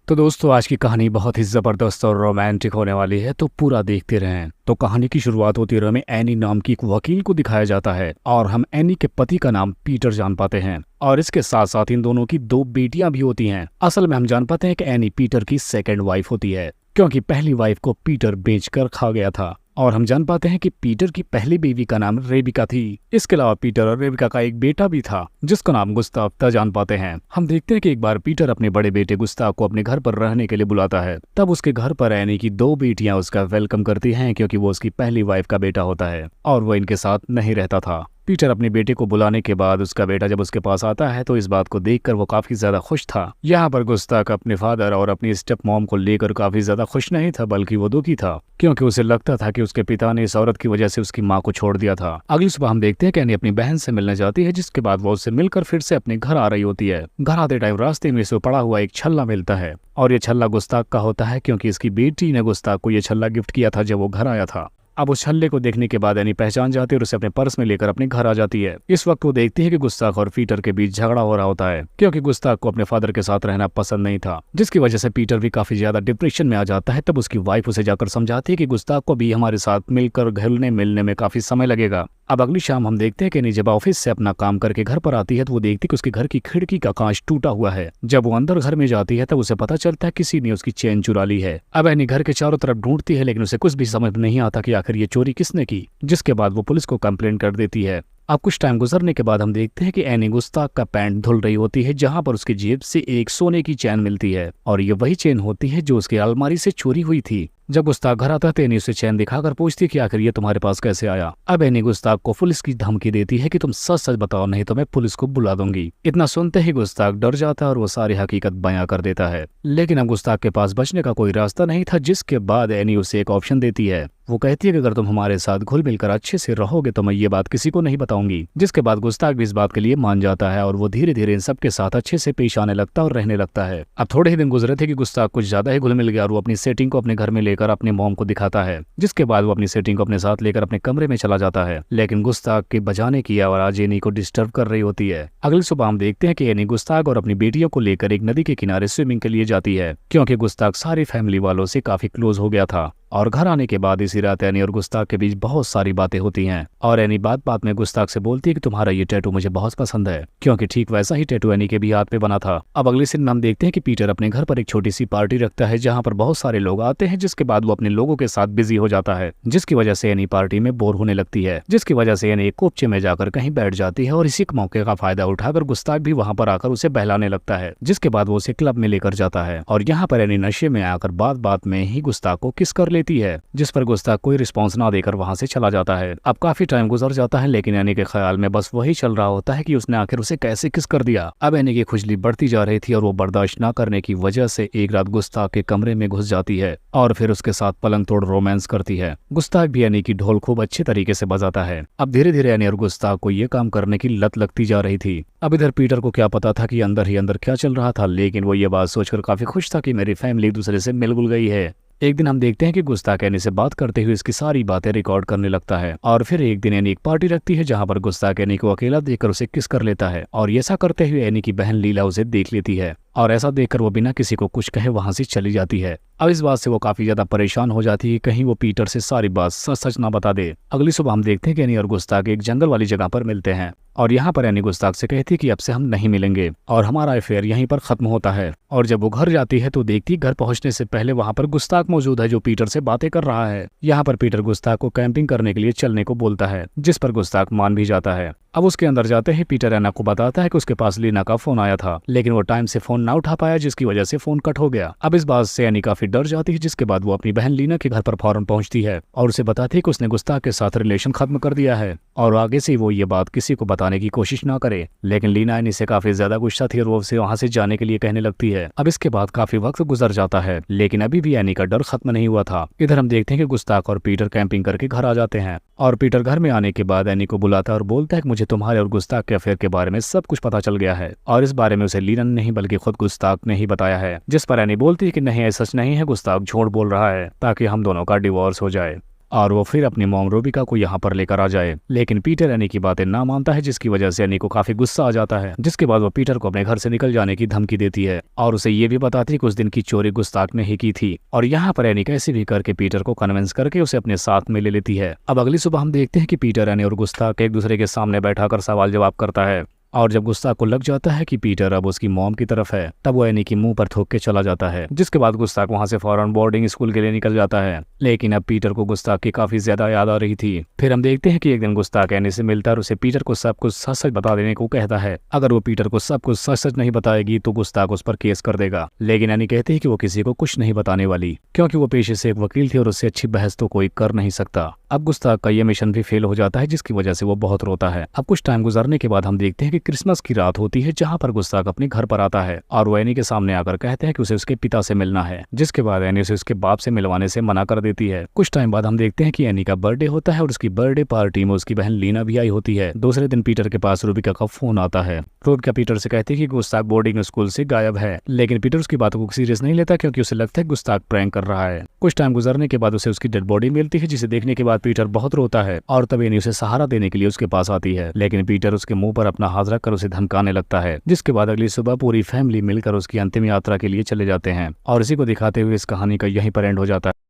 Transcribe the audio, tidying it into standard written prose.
तो दोस्तों आज की कहानी बहुत ही ज़बरदस्त और रोमांटिक होने वाली है, तो पूरा देखते रहें। तो कहानी की शुरुआत होती है, हमें एनी नाम की एक वकील को दिखाया जाता है और हम एनी के पति का नाम पीटर जान पाते हैं और इसके साथ साथ इन दोनों की दो बेटियां भी होती हैं। असल में हम जान पाते हैं कि एनी पीटर की सेकंड वाइफ होती है, क्योंकि पहली वाइफ को पीटर बेचकर खा गया था। और हम जान पाते हैं कि पीटर की पहली बीवी का नाम रेबिका थी। इसके अलावा पीटर और रेबिका का एक बेटा भी था जिसका नाम गुस्ताव था। जान पाते हैं हम देखते हैं कि एक बार पीटर अपने बड़े बेटे गुस्ताव को अपने घर पर रहने के लिए बुलाता है। तब उसके घर पर एनी की दो बेटियां उसका वेलकम करती हैं, क्योंकि वो उसकी पहली वाइफ का बेटा होता है और वो इनके साथ नहीं रहता था। पीटर अपने बेटे को बुलाने के बाद उसका बेटा जब उसके पास आता है तो इस बात को देखकर वो काफी ज्यादा खुश था। यहाँ पर गुस्ताख अपने फादर और अपनी स्टेप मॉम को लेकर काफी ज्यादा खुश नहीं था, बल्कि वो दुखी था, क्योंकि उसे लगता था कि उसके पिता ने इस औरत की वजह से उसकी माँ को छोड़ दिया था। अगली सुबह हम देखते हैं कि एनी अपनी बहन से मिलने जाती है, जिसके बाद वो उससे मिलकर फिर से अपने घर आ रही होती है। घर आते टाइम रास्ते में इसे पड़ा हुआ एक छल्ला मिलता है और ये छल्ला गुस्ताख का होता है, क्योंकि इसकी बेटी ने गुस्ताख को ये छल्ला गिफ्ट किया था जब वो घर आया था। अब उस छल्ले को देखने के बाद एनी पहचान जाती है और उसे अपने पर्स में लेकर अपने घर आ जाती है। इस वक्त वो देखती है कि गुस्ताख और पीटर के बीच झगड़ा हो रहा होता है, क्योंकि गुस्ताख को अपने फादर के साथ रहना पसंद नहीं था, जिसकी वजह से पीटर भी काफी ज्यादा डिप्रेशन में आ जाता है। तब उसकी वाइफ उसे जाकर समझाती है कि गुस्ताख को भी हमारे साथ मिलकर घुलने मिलने में काफी समय लगेगा। अब अगली शाम हम देखते हैं कि एनी जब ऑफिस से अपना काम करके घर पर आती है तो वो देखती है कि उसके घर की खिड़की का कांच टूटा हुआ है। जब वो अंदर घर में जाती है तब उसे पता चलता है किसी ने उसकी चेन चुरा ली है। अब एनी घर के चारों तरफ ढूंढती है, लेकिन उसे कुछ भी समझ नहीं आता कि आखिर ये चोरी किसने की, जिसके बाद वो पुलिस को कंप्लेंट कर देती है। अब कुछ टाइम गुजरने के बाद हम देखते हैं कि एनी गुस्ताख का पैंट धुल रही होती है, जहां पर उसकी जेब से एक सोने की चैन मिलती है और ये वही चैन होती है जो उसकी अलमारी से चोरी हुई थी। जब गुस्ताख घर आता है तो एनी उसे चैन दिखाकर पूछती है कि आखिर ये तुम्हारे पास कैसे आया। अब एनी गुस्ताख को पुलिस की धमकी देती है कि तुम सच सच बताओ, नहीं तो मैं पुलिस को बुला दूंगी। इतना सुनते ही गुस्ताख डर जाता है और वो सारी हकीकत बयां कर देता है। लेकिन अब गुस्ताख के पास बचने का कोई रास्ता नहीं था, जिसके बाद एनी उसे एक ऑप्शन देती है। वो कहती है कि अगर तुम हमारे साथ घुल मिलकर अच्छे से रहोगे तो मैं ये बात किसी को नहीं बताऊंगी। जिसके बाद गुस्ताख भी इस बात के लिए मान जाता है और वो धीरे धीरे इन सबके साथ अच्छे से पेश आने लगता है और रहने लगता है। अब थोड़े ही दिन गुजरे थे कि गुस्ताख कुछ ज्यादा ही घुल मिल गया और वो अपनी सेटिंग को अपने घर में लेकर अपने मॉम को दिखाता है। जिसके बाद वो अपनी सेटिंग को अपने साथ लेकर अपने कमरे में चला जाता है, लेकिन गुस्ताख के बजाने की आवाज एनी को डिस्टर्ब कर रही होती है। अगली सुबह हम देखते हैं कि एनी गुस्ताख और अपनी बेटियों को लेकर एक नदी के किनारे स्विमिंग के लिए जाती है, क्योंकि गुस्ताख सारी फैमिली वालों से काफी क्लोज हो गया था। और घर आने के बाद इसी रात एनी और गुस्ताख के बीच बहुत सारी बातें होती हैं और एनी बात बात में गुस्ताख से बोलती है कि तुम्हारा ये टैटू मुझे बहुत पसंद है, क्योंकि ठीक वैसा ही टैटू एनी के भी हाथ पे बना था। अब अगले दिन हम देखते हैं कि पीटर अपने घर पर एक छोटी सी पार्टी रखता है, जहां पर बहुत सारे लोग आते हैं। जिसके बाद वो अपने लोगों के साथ बिजी हो जाता है, जिसकी वजह से एनी पार्टी में बोर होने लगती है, जिसकी वजह से एनी एक कोपचे में जाकर कहीं बैठ जाती है और इसी मौके का फायदा उठाकर गुस्ताख भी वहां पर आकर उसे बहलाने लगता है। जिसके बाद वो उसे क्लब में लेकर जाता है और यहाँ पर एनी नशे में आकर बात बात में ही गुस्ताख को किस कर लेती है, जिस पर गुस्ताख कोई रिस्पॉन्स ना देकर वहां से चला जाता है। अब काफी टाइम गुजर जाता है, लेकिन एनी के ख्याल में बस वही चल रहा होता है कि उसने आखिर उसे कैसे किस कर दिया। अब एनी की खुजली बढ़ती जा रही थी और वो बर्दाश्त न करने की वजह से एक रात गुस्ताख के कमरे में घुस जाती है और फिर उसके साथ पलंग तोड़ रोमांस करती है। गुस्ताख भी एनी की ढोल खूब अच्छे तरीके से बजाता है। अब धीरे धीरे एनी और गुस्ताख को ये काम करने की लत लगती जा रही थी। अब इधर पीटर को क्या पता था कि अंदर ही अंदर क्या चल रहा था, लेकिन वो ये बात सोचकर काफी खुश था कि मेरी फैमिली एक दूसरे से मिलजुल गई है। एक दिन हम देखते हैं कि गुस्ताख एनी से बात करते हुए इसकी सारी बातें रिकॉर्ड करने लगता है और फिर एक दिन एनी एक पार्टी रखती है, जहां पर गुस्ताख एनी को अकेला देखकर उसे किस कर लेता है और ऐसा करते हुए एनी की बहन लीला उसे देख लेती है और ऐसा देखकर वो बिना किसी को कुछ कहे वहां से चली जाती है। अब इस बात से वो काफी ज्यादा परेशान हो जाती है, कहीं वो पीटर से सारी बात सच सच ना बता दे। अगली सुबह हम देखते हैं कि एनी और गुस्ताख एक जंगल वाली जगह पर मिलते हैं और यहाँ पर एनी गुस्ताख से कहती है कि अब से हम नहीं मिलेंगे और हमारा अफेयर यहीं पर खत्म होता है। और जब वो घर जाती है तो देखती घर पहुंचने से पहले वहां पर गुस्ताख मौजूद है, जो पीटर से बातें कर रहा है। यहाँ पर पीटर गुस्ताख को कैंपिंग करने के लिए चलने को बोलता है, जिस पर गुस्ताख मान भी जाता है। अब उसके अंदर जाते ही पीटर एना को बताता है कि उसके पास लीना का फोन आया था, लेकिन वो टाइम से फोन ना उठा पाया, जिसकी वजह से फोन कट हो गया। अब इस बात से एनी काफी डर जाती है, जिसके बाद वो अपनी बहन लीना के घर पर फौरन पहुंचती है और उसे बताती है कि उसने गुस्ताख के साथ रिलेशन खत्म कर दिया है और आगे से वो ये बात किसी को बताने की कोशिश ना करे। लेकिन लीना एनी से काफी ज्यादा गुस्सा थी और वो उसे वहां से जाने के लिए कहने लगती है। अब इसके बाद काफी वक्त गुजर जाता है, लेकिन अभी भी एनी का डर खत्म नहीं हुआ था। इधर हम देखते हैं कि गुस्ताख और पीटर कैंपिंग करके घर आ जाते हैं और पीटर घर में आने के बाद एनी को बुलाता है और बोलता है कि मुझे तुम्हारे और गुस्ताख के अफेयर के बारे में सब कुछ पता चल गया है और इस बारे में उसे लीना नहीं बल्कि खुद गुस्ताख ने ही बताया है। जिस पर एनी बोलती है कि नहीं, ऐसा सच नहीं है, गुस्ताख झूठ बोल रहा है ताकि हम दोनों का डिवोर्स हो जाए। और वो फिर अपनी मॉम रूबिका को यहाँ पर लेकर आ जाए। लेकिन पीटर एनी की बातें ना मानता है, जिसकी वजह से एनी को काफी गुस्सा आ जाता है। जिसके बाद वो पीटर को अपने घर से निकल जाने की धमकी देती है और उसे ये भी बताती है कि उस दिन की चोरी गुस्ताख ने ही की थी। और यहाँ पर एनी कैसे भी करके पीटर को कन्विंस करके उसे अपने साथ में ले लेती है। अब अगली सुबह हम देखते हैं कि पीटर एनी और गुस्ताख एक दूसरे के सामने बैठाकर सवाल जवाब करता है। और जब गुस्ताख को लग जाता है कि पीटर अब उसकी मॉम की तरफ है, तब वो एनी की मुंह पर थूक के चला जाता है। जिसके बाद गुस्ताख वहां से फौरन बोर्डिंग स्कूल के लिए निकल जाता है। लेकिन अब पीटर को गुस्ताख की काफी ज्यादा याद आ रही थी। फिर हम देखते हैं कि एक दिन गुस्ताख एनी से मिलता है और उसे पीटर को सब कुछ सच सच बता देने को कहता है। अगर वो पीटर को सब कुछ सच सच नहीं बताएगी तो गुस्ताख उस पर केस कर देगा। लेकिन एनी कहती है कि वो किसी को कुछ नहीं बताने वाली, क्योंकि वो पेशे से एक वकील थी और उससे अच्छी बहस तो कोई कर नहीं सकता। अब गुस्ताख का ये मिशन भी फेल हो जाता है, जिसकी वजह से वो बहुत रोता है। अब कुछ टाइम गुजरने के बाद हम देखते हैं कि क्रिसमस की रात होती है, जहाँ पर गुस्ताख अपने घर पर आता है और वो एनी के सामने आकर कहते हैं कि उसे उसके पिता से मिलना है। जिसके बाद एनी उसे उसके बाप से मिलवाने से मना कर देती है। कुछ टाइम बाद हम देखते हैं कि एनी का बर्थडे होता है और उसकी बर्थडे पार्टी में उसकी बहन लीना भी आई होती है। दूसरे दिन पीटर के पास रूबिका का फोन आता है। रूबिका पीटर से कहती है कि गुस्ताख बोर्डिंग स्कूल से गायब है, लेकिन पीटर उसकी बातों को सीरियस नहीं लेता, क्योंकि उसे लगता है गुस्ताख प्रैंक कर रहा है। कुछ टाइम गुजरने के बाद उसे उसकी डेड बॉडी मिलती है, जिसे देखने के बाद पीटर बहुत रोता है और तब एनी उसे सहारा देने के लिए उसके पास आती है। लेकिन पीटर उसके मुंह पर अपना हाथ रखकर उसे धमकाने लगता है। जिसके बाद अगली सुबह पूरी फैमिली मिलकर उसकी अंतिम यात्रा के लिए चले जाते हैं। और इसी को दिखाते हुए इस कहानी का यहीं पर एंड हो जाता है।